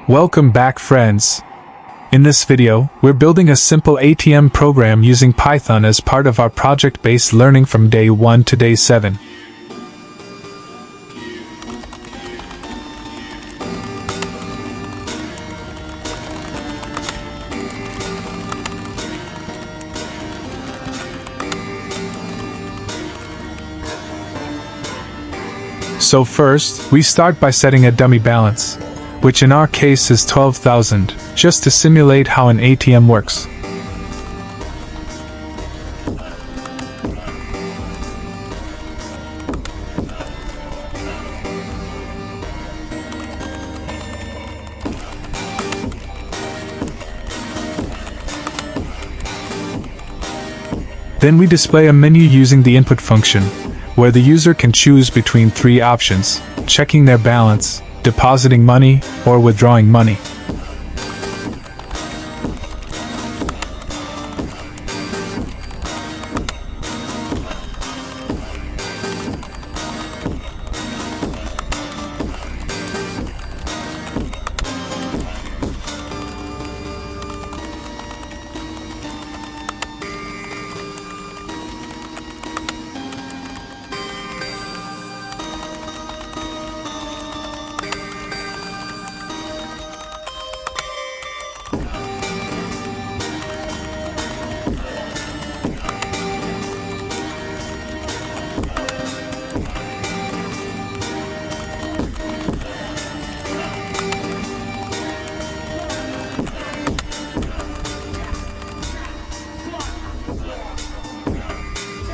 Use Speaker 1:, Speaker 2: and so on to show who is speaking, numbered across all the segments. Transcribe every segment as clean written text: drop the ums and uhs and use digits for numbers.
Speaker 1: Welcome back, friends. In this video, we're building a simple ATM program using Python as part of our project-based learning from day 1 to day 7. So first, we start by setting a dummy balance, which in our case is 12,000, just to simulate how an ATM works. Then we display a menu using the input function, where the user can choose between 3 options: checking their balance, depositing money, or withdrawing money.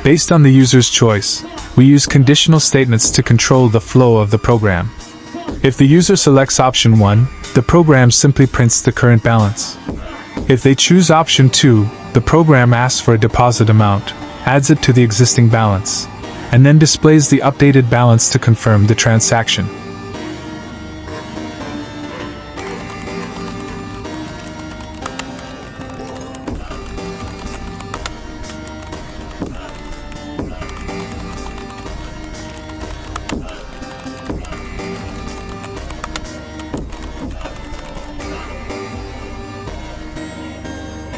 Speaker 1: Based on the user's choice, we use conditional statements to control the flow of the program. If the user selects option 1, the program simply prints the current balance. If they choose option 2, the program asks for a deposit amount, adds it to the existing balance, and then displays the updated balance to confirm the transaction.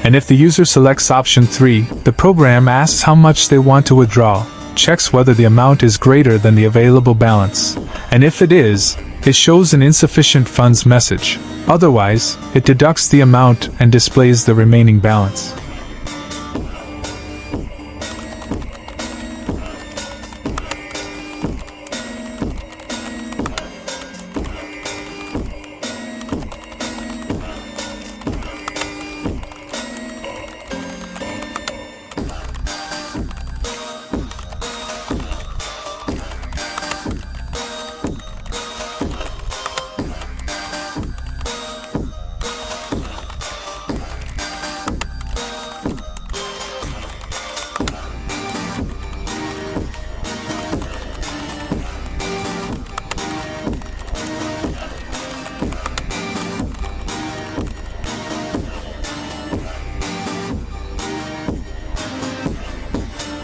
Speaker 1: And if the user selects option 3, the program asks how much they want to withdraw, checks whether the amount is greater than the available balance, and if it is, it shows an insufficient funds message. Otherwise, it deducts the amount and displays the remaining balance.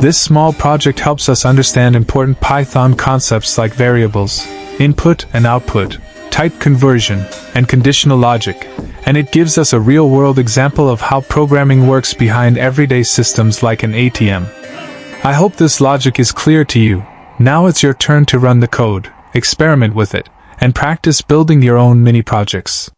Speaker 1: This small project helps us understand important Python concepts like variables, input and output, type conversion, and conditional logic, and it gives us a real-world example of how programming works behind everyday systems like an ATM. I hope this logic is clear to you. Now it's your turn to run the code, experiment with it, and practice building your own mini projects.